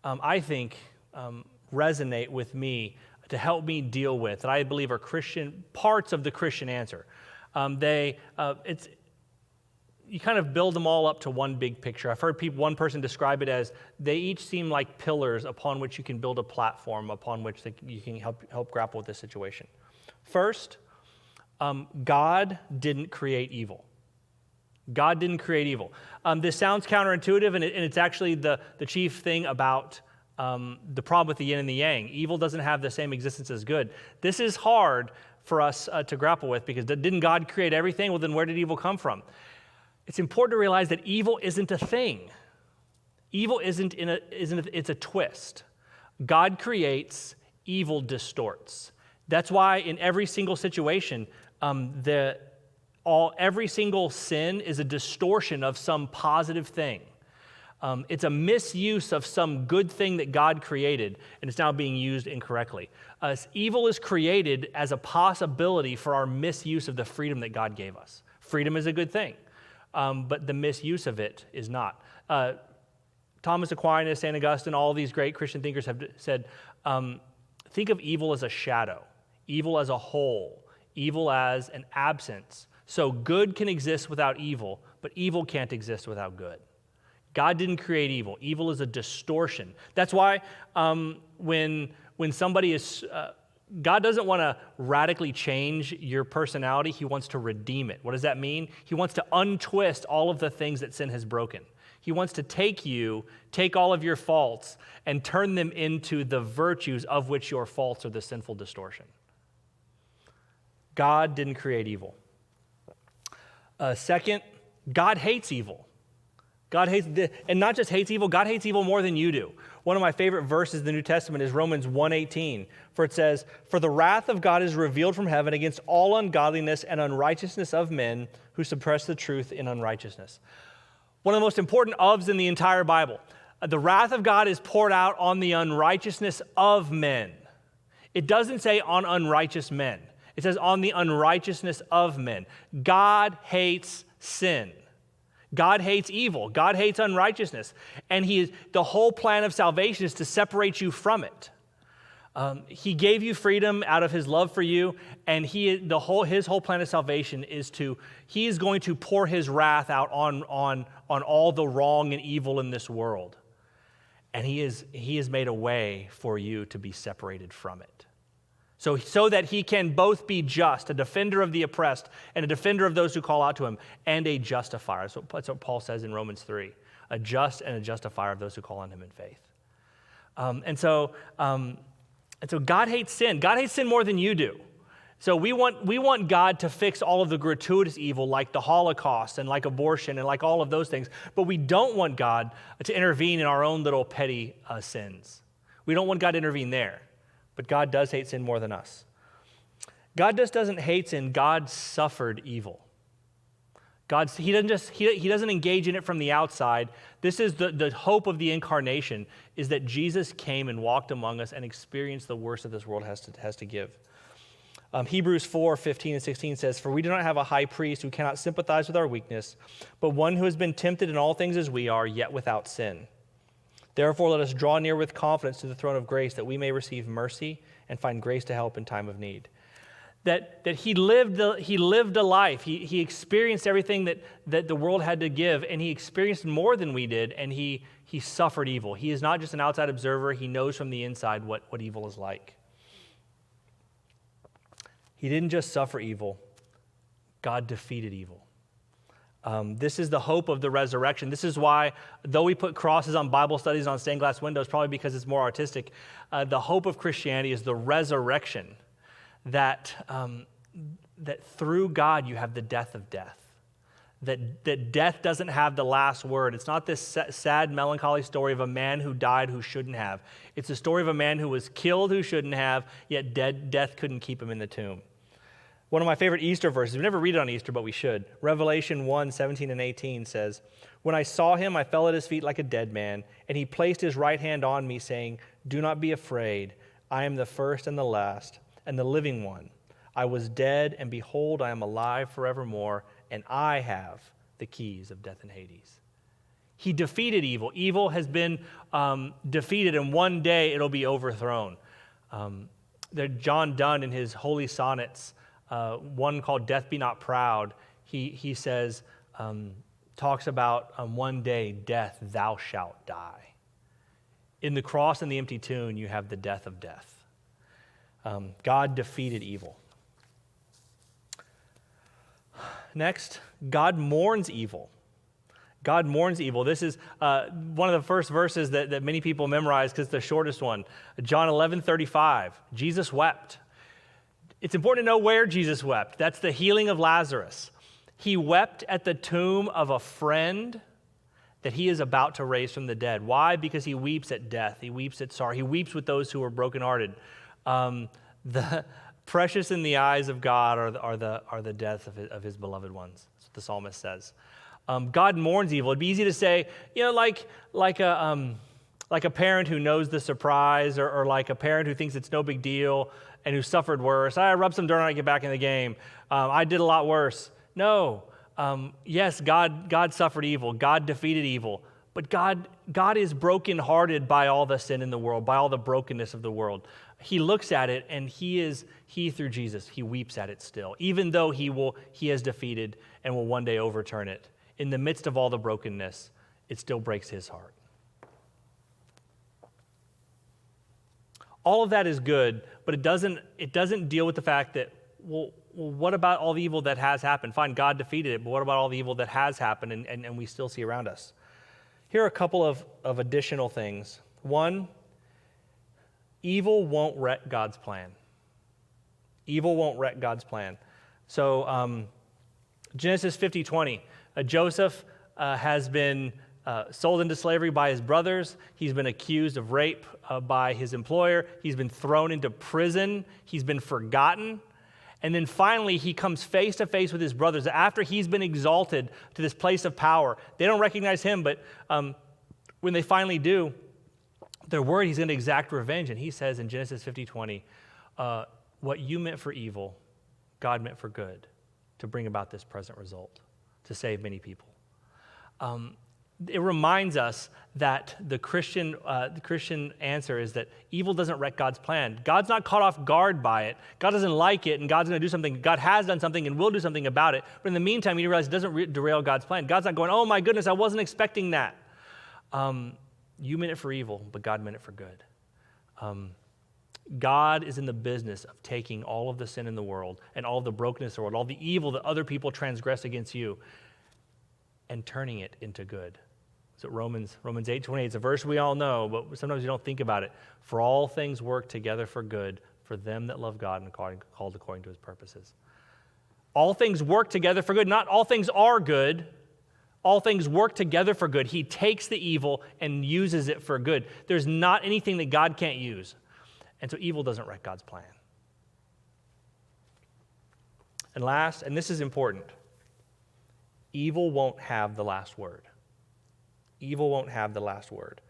I think resonate with me to help me deal with, that I believe are Christian parts of the Christian answer. You kind of build them all up to one big picture. I've heard one person describe it as they each seem like pillars upon which you can build a platform upon which you can help grapple with this situation. First, God didn't create evil. God didn't create evil. This sounds counterintuitive, and it's actually the chief thing about the problem with the yin and the yang. Evil doesn't have the same existence as good. This is hard for us to grapple with because didn't God create everything? Well, then where did evil come from? It's important to realize that evil isn't a thing. Evil it's a twist. God creates, evil distorts. That's why in every single situation, every single sin is a distortion of some positive thing. It's a misuse of some good thing that God created, and it's now being used incorrectly. Evil is created as a possibility for our misuse of the freedom that God gave us. Freedom is a good thing. But the misuse of it is not. Thomas Aquinas, St. Augustine, all these great Christian thinkers have said, think of evil as a shadow, evil as a hole, evil as an absence. So good can exist without evil, but evil can't exist without good. God didn't create evil. Evil is a distortion. That's why when somebody is... God doesn't want to radically change your personality. He wants to redeem it. What does that mean? He wants to untwist all of the things that sin has broken. He wants to take all of your faults and turn them into the virtues of which your faults are the sinful distortion. God didn't create evil. Second, God hates evil. God hates, and not just hates evil, God hates evil more than you do. One of my favorite verses in the New Testament is Romans 1:18, for it says, "For the wrath of God is revealed from heaven against all ungodliness and unrighteousness of men who suppress the truth in unrighteousness." One of the most important ofs in the entire Bible. The wrath of God is poured out on the unrighteousness of men. It doesn't say on unrighteous men. It says on the unrighteousness of men. God hates sin. God hates evil. God hates unrighteousness. And the whole plan of salvation is to separate you from it. He gave you freedom out of his love for you, and his whole plan of salvation is he is going to pour his wrath out on all the wrong and evil in this world. And he has made a way for you to be separated from it. So that he can both be just, a defender of the oppressed, and a defender of those who call out to him, and a justifier. That's what Paul says in Romans 3, a just and a justifier of those who call on him in faith. And so God hates sin. God hates sin more than you do. So we want God to fix all of the gratuitous evil like the Holocaust and like abortion and like all of those things, but we don't want God to intervene in our own little petty sins. We don't want God to intervene there. But God does hate sin more than us. God just doesn't hate sin. God suffered evil. He doesn't engage in it from the outside. This is the hope of the incarnation, is that Jesus came and walked among us and experienced the worst that this world has to give. Hebrews 4:15 and 16 says, "For we do not have a high priest who cannot sympathize with our weakness, but one who has been tempted in all things as we are, yet without sin. Therefore, let us draw near with confidence to the throne of grace that we may receive mercy and find grace to help in time of need." that he lived a life. He experienced everything that the world had to give, and he experienced more than we did, and he suffered evil. He is not just an outside observer. He knows from the inside what evil is like. He didn't just suffer evil. God defeated evil. This is the hope of the resurrection. This is why, though we put crosses on Bible studies on stained glass windows, probably because it's more artistic, the hope of Christianity is the resurrection, that through God you have the death of death, that death doesn't have the last word. It's not this sad, melancholy story of a man who died who shouldn't have. It's a story of a man who was killed who shouldn't have, yet death couldn't keep him in the tomb. One of my favorite Easter verses, we never read it on Easter, but we should. Revelation 1, 17 and 18 says, "When I saw him, I fell at his feet like a dead man, and he placed his right hand on me, saying, 'Do not be afraid. I am the first and the last, and the living one. I was dead, and behold, I am alive forevermore, and I have the keys of death and Hades.'" He defeated evil. Evil has been defeated, and one day it'll be overthrown. John Donne, in his Holy Sonnets, one called "Death Be Not Proud," he says, talks about one day, death, thou shalt die. In the cross and the empty tomb, you have the death of death. God defeated evil. Next, God mourns evil. God mourns evil. This is one of the first verses that many people memorize because it's the shortest one. John 11:35, Jesus wept. It's important to know where Jesus wept. That's the healing of Lazarus. He wept at the tomb of a friend that he is about to raise from the dead. Why? Because he weeps at death. He weeps at sorrow. He weeps with those who are brokenhearted. The precious in the eyes of God are the death of his beloved ones. That's what the psalmist says. God mourns evil. It'd be easy to say, like a parent who knows the surprise, or like a parent who thinks it's no big deal and who suffered worse. I rubbed some dirt on it, get back in the game. I did a lot worse. No. Yes, God suffered evil. God defeated evil. But God is brokenhearted by all the sin in the world, by all the brokenness of the world. He looks at it, and he through Jesus, he weeps at it still, even though he has defeated and will one day overturn it. In the midst of all the brokenness, it still breaks his heart. All of that is good, but it doesn't deal with the fact that, well, what about all the evil that has happened? Fine, God defeated it, but what about all the evil that has happened and we still see around us? Here are a couple of additional things. One, evil won't wreck God's plan. Evil won't wreck God's plan. So Genesis 50:20, Joseph has been sold into slavery by his brothers. He's been accused of rape by his employer. He's been thrown into prison. He's been forgotten. And then finally, he comes face to face with his brothers after he's been exalted to this place of power. They don't recognize him, but when they finally do, they're worried he's going to exact revenge. And he says in Genesis 50:20, what you meant for evil, God meant for good, to bring about this present result, to save many people. It reminds us that the Christian answer is that evil doesn't wreck God's plan. God's not caught off guard by it. God doesn't like it, and God's going to do something. God has done something and will do something about it. But in the meantime, you realize it doesn't derail God's plan. God's not going, oh my goodness, I wasn't expecting that. You meant it for evil, but God meant it for good. God is in the business of taking all of the sin in the world and all of the brokenness in the world, all the evil that other people transgress against you, and turning it into good. So Romans 8:28, it's a verse we all know, but sometimes we don't think about it. For all things work together for good for them that love God and called according to his purposes. All things work together for good. Not all things are good. All things work together for good. He takes the evil and uses it for good. There's not anything that God can't use. And so evil doesn't wreck God's plan. And last, and this is important, evil won't have the last word. Evil won't have the last word.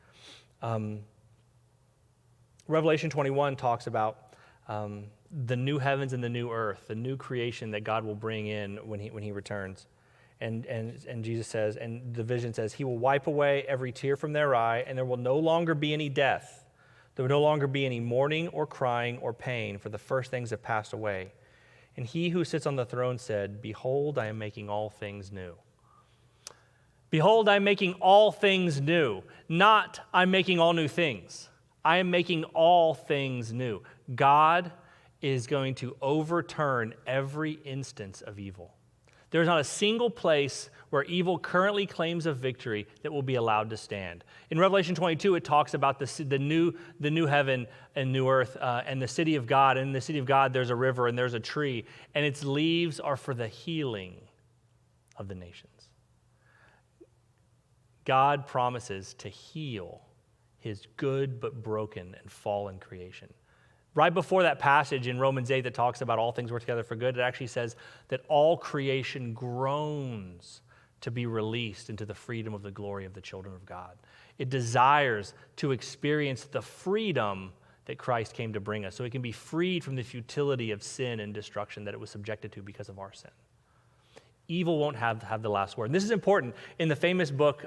Revelation 21 talks about the new heavens and the new earth, the new creation that God will bring in when he returns. And Jesus says, and the vision says, he will wipe away every tear from their eye, and there will no longer be any death. There will no longer be any mourning or crying or pain, for the first things have passed away. And he who sits on the throne said, Behold, I am making all things new. Behold, I'm making all things new. Not, I'm making all new things. I am making all things new. God is going to overturn every instance of evil. There's not a single place where evil currently claims a victory that will be allowed to stand. In Revelation 22, it talks about the new heaven and new earth and the city of God. And in the city of God, there's a river and there's a tree, and its leaves are for the healing of the nations. God promises to heal his good but broken and fallen creation. Right before that passage in Romans 8 that talks about all things work together for good, it actually says that all creation groans to be released into the freedom of the glory of the children of God. It desires to experience the freedom that Christ came to bring us, so it can be freed from the futility of sin and destruction that it was subjected to because of our sin. Evil won't have the last word. And this is important. In the famous book,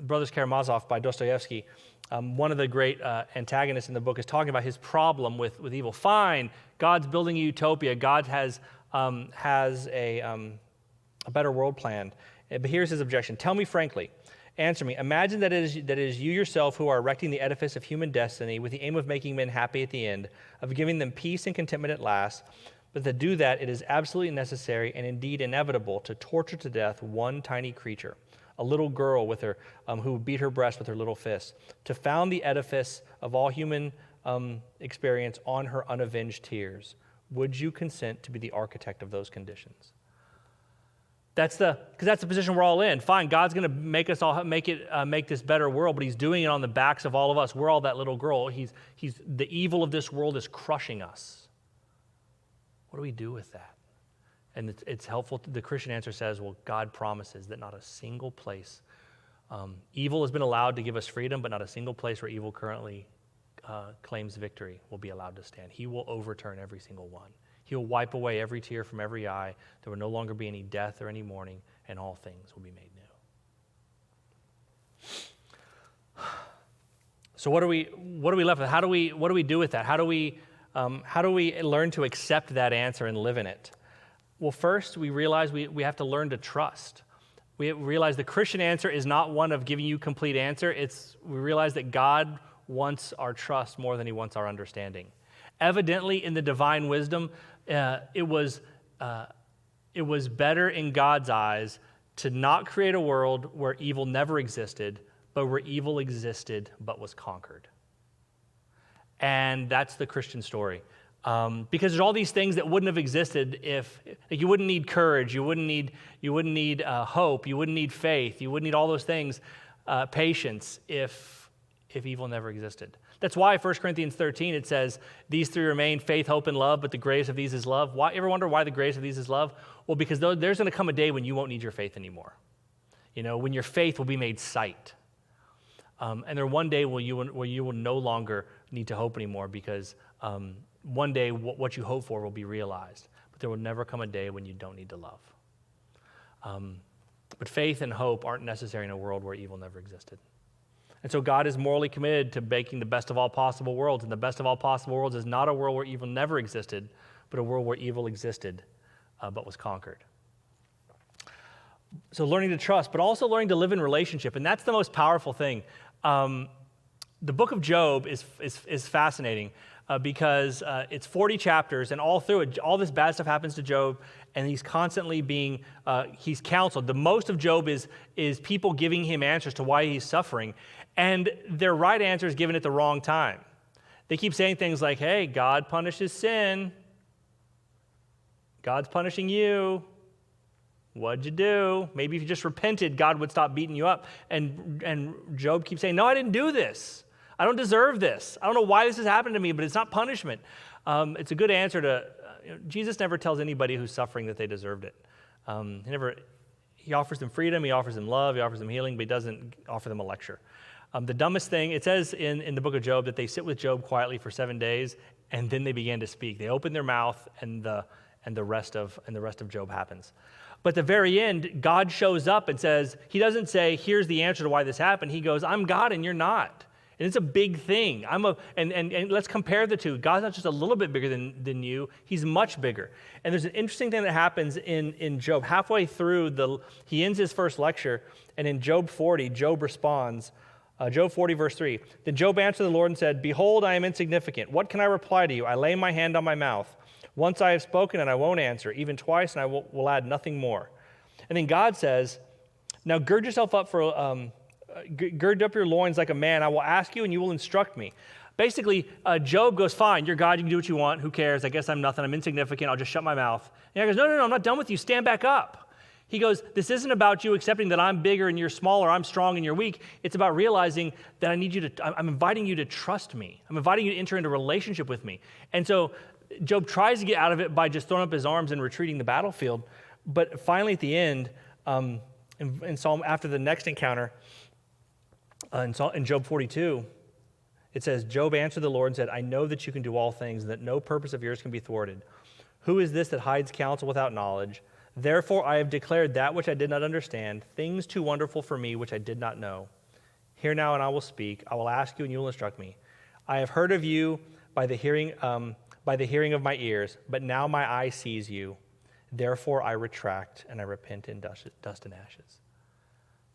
Brothers Karamazov by Dostoevsky, one of the great antagonists in the book is talking about his problem with evil. Fine, God's building a utopia. God has a better world planned. But here's his objection. Tell me frankly, answer me. Imagine that it is you yourself who are erecting the edifice of human destiny with the aim of making men happy at the end, of giving them peace and contentment at last. But to do that, it is absolutely necessary and indeed inevitable to torture to death one tiny creature, a little girl with her, who beat her breast with her little fist, to found the edifice of all human experience on her unavenged tears. Would you consent to be the architect of those conditions? Because that's the position we're all in. Fine, God's going to make this better world, but He's doing it on the backs of all of us. We're all that little girl. He's the evil of this world is crushing us. What do we do with that? And it's helpful. The Christian answer says, well, God promises that not a single place, evil has been allowed to give us freedom, but not a single place where evil currently claims victory will be allowed to stand. He will overturn every single one. He will wipe away every tear from every eye. There will no longer be any death or any mourning, and all things will be made new. So what are we left with? What do we do with that? How do we learn to accept that answer and live in it? Well, first, we realize we have to learn to trust. We realize the Christian answer is not one of giving you complete answer. We realize that God wants our trust more than He wants our understanding. Evidently, in the divine wisdom, it was better in God's eyes to not create a world where evil never existed, but where evil existed but was conquered. And that's the Christian story. Because there's all these things that wouldn't have existed if you wouldn't need courage, you wouldn't need hope, you wouldn't need faith, you wouldn't need all those things, patience, if evil never existed. That's why 1 Corinthians 13 it says, "These three remain: faith, hope, and love. But the greatest of these is love." Why? Ever wonder why the greatest of these is love? Well, because there's going to come a day when you won't need your faith anymore. When your faith will be made sight. And there one day where you will no longer need to hope anymore, because one day what you hope for will be realized. But there will never come a day when you don't need to love. But faith and hope aren't necessary in a world where evil never existed. And so God is morally committed to making the best of all possible worlds. And the best of all possible worlds is not a world where evil never existed, but a world where evil existed but was conquered. So learning to trust, but also learning to live in relationship. And that's the most powerful thing. The book of Job is fascinating because it's 40 chapters, and all through it, all this bad stuff happens to Job, and he's constantly he's counseled. The most of Job is people giving him answers to why he's suffering, and their right answer is given at the wrong time. They keep saying things like, hey, God punishes sin. God's punishing you. What'd you do? Maybe if you just repented, God would stop beating you up. And Job keeps saying, no, I didn't do this. I don't deserve this. I don't know why this has happened to me, but it's not punishment. It's a good answer to, Jesus never tells anybody who's suffering that they deserved it. He offers them freedom, He offers them love, He offers them healing, but He doesn't offer them a lecture. The dumbest thing, it says in the book of Job that they sit with Job quietly for 7 days, and then they began to speak. They open their mouth, and the rest of Job happens. But at the very end, God shows up and says, He doesn't say, here's the answer to why this happened. He goes, I'm God and you're not. And it's a big thing. And let's compare the two. God's not just a little bit bigger than you. He's much bigger. And there's an interesting thing that happens in Job. Halfway through, he ends his first lecture, and in Job 40, Job responds, Job 40, verse 3, "Then Job answered the Lord and said, 'Behold, I am insignificant. What can I reply to you? I lay my hand on my mouth. Once I have spoken, and I won't answer. Even twice, and I will add nothing more.'" And then God says, "Now gird yourself up gird up your loins like a man. I will ask you, and you will instruct me." Basically, Job goes, "Fine, you're God. You can do what you want. Who cares? I guess I'm nothing. I'm insignificant. I'll just shut my mouth." And God goes, No, I'm not done with you. Stand back up." He goes, "This isn't about you accepting that I'm bigger and you're smaller, I'm strong and you're weak. It's about realizing that I'm inviting you to trust me. I'm inviting you to enter into a relationship with me." And so Job tries to get out of it by just throwing up his arms and retreating the battlefield. But finally, at the end, in Psalm, after the next encounter, in Job 42, it says, "Job answered the Lord and said, 'I know that you can do all things, and that no purpose of yours can be thwarted. Who is this that hides counsel without knowledge? Therefore I have declared that which I did not understand, things too wonderful for me which I did not know. Hear now, and I will speak. I will ask you, and you will instruct me. I have heard of you by the hearing of my ears, but now my eye sees you. Therefore I retract, and I repent in dust and ashes.'"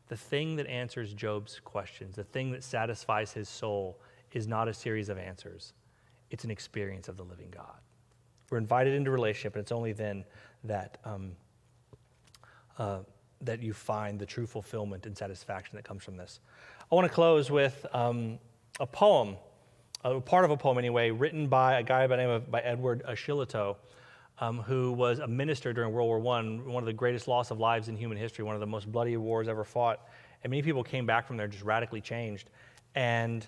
The thing that answers Job's questions, the thing that satisfies his soul, is not a series of answers. It's an experience of the living God. We're invited into relationship, and it's only then that that you find the true fulfillment and satisfaction that comes from this. I want to close with a poem, part of a poem anyway, written by a guy by the name of Edward Shillito, who was a minister during World War I, one of the greatest loss of lives in human history, one of the most bloody wars ever fought. And many people came back from there just radically changed. And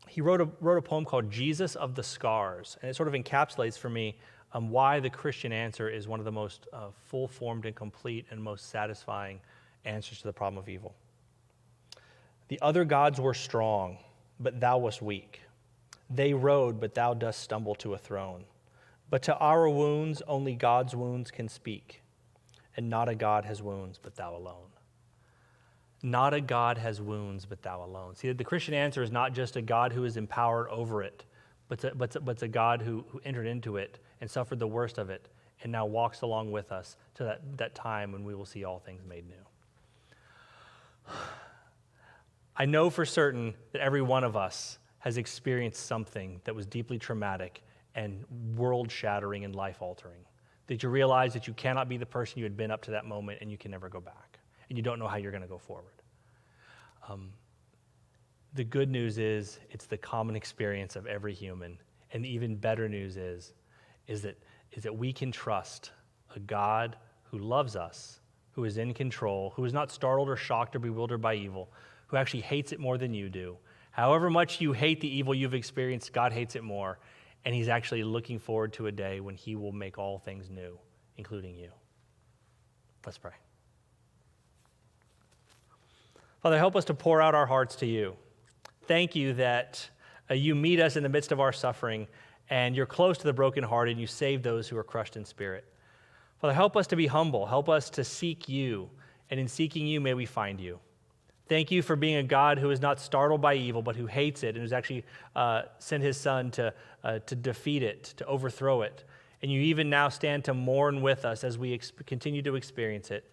he wrote a poem called "Jesus of the Scars." And it sort of encapsulates for me why the Christian answer is one of the most full-formed and complete and most satisfying answers to the problem of evil. "The other gods were strong, but thou wast weak. They rode, but thou dost stumble to a throne. But to our wounds, only God's wounds can speak. And not a God has wounds, but thou alone." Not a God has wounds, but thou alone. See, the Christian answer is not just a God who is empowered over it, but it's a God who entered into it and suffered the worst of it and now walks along with us to that time when we will see all things made new. I know for certain that every one of us has experienced something that was deeply traumatic and world-shattering and life-altering. That you realize that you cannot be the person you had been up to that moment, and you can never go back. And you don't know how you're going to go forward. The good news is it's the common experience of every human. And the even better news is that we can trust a God who loves us, who is in control, who is not startled or shocked or bewildered by evil, who actually hates it more than you do. However much you hate the evil you've experienced, God hates it more. And he's actually looking forward to a day when he will make all things new, including you. Let's pray. Father, help us to pour out our hearts to you. Thank you that you meet us in the midst of our suffering, and you're close to the brokenhearted, and you save those who are crushed in spirit. Father, help us to be humble. Help us to seek you, and in seeking you, may we find you. Thank you for being a God who is not startled by evil, but who hates it and who's actually sent his son to defeat it, to overthrow it. And you even now stand to mourn with us as we continue to experience it.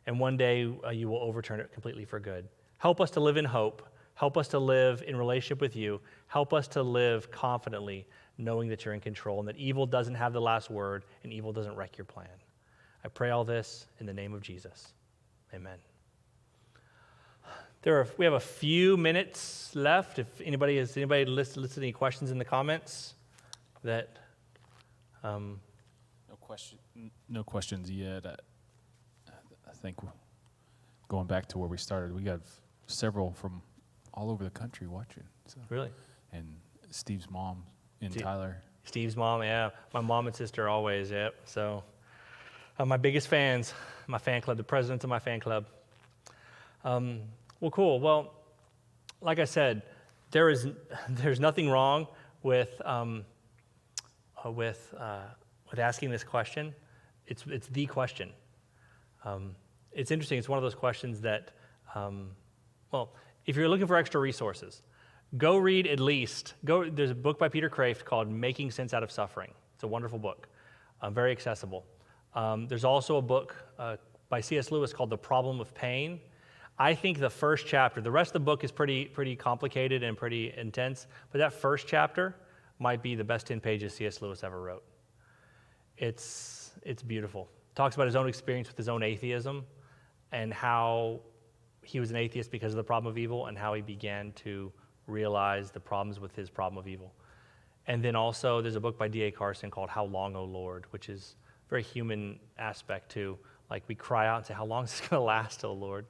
And one day you will overturn it completely for good. Help us to live in hope. Help us to live in relationship with you. Help us to live confidently, knowing that you're in control and that evil doesn't have the last word and evil doesn't wreck your plan. I pray all this in the name of Jesus. Amen. We have a few minutes left. If anybody listed any questions in the comments that No questions yet. I think going back to where we started, we got several from all over the country watching. So. Really? And Steve's mom in Tyler. Steve's mom, yeah. My mom and sister always, yep. So my biggest fans, my fan club, the presidents of my fan club. Well, cool. Well, like I said, there's nothing wrong with asking this question. It's the question. It's interesting. It's one of those questions that, if you're looking for extra resources, go read at least, there's a book by Peter Kraft called Making Sense Out of Suffering. It's a wonderful book, very accessible. There's also a book by C.S. Lewis called The Problem of Pain. I think the first chapter, the rest of the book is pretty complicated and pretty intense, but that first chapter might be the best 10 pages C.S. Lewis ever wrote. It's beautiful. Talks about his own experience with his own atheism and how he was an atheist because of the problem of evil and how he began to realize the problems with his problem of evil. And then also there's a book by D.A. Carson called How Long, O Lord, which is a very human aspect too. Like we cry out and say, how long is this going to last, O Lord?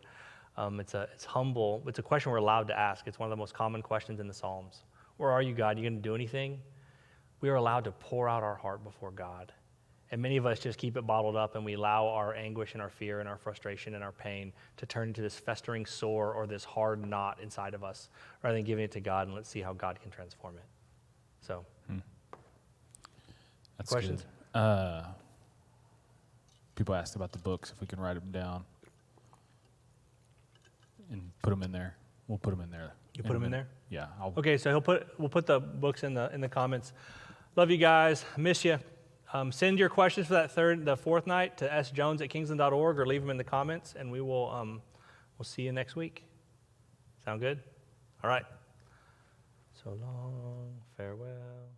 It's humble. It's a question we're allowed to ask. It's one of the most common questions in the Psalms. Where are you, God? Are you going to do anything? We are allowed to pour out our heart before God. And many of us just keep it bottled up, and we allow our anguish and our fear and our frustration and our pain to turn into this festering sore or this hard knot inside of us, rather than giving it to God and let's see how God can transform it. So, That's questions? Good. People asked about the books, if we can write them down and put them in there. We'll put them in there. You put them in there? Yeah. Okay, so we'll put the books in the comments. Love you guys. Miss you. Send your questions for the fourth night to sjones@kingsland.org or leave them in the comments, and we'll see you next week. Sound good? All right. So long, farewell.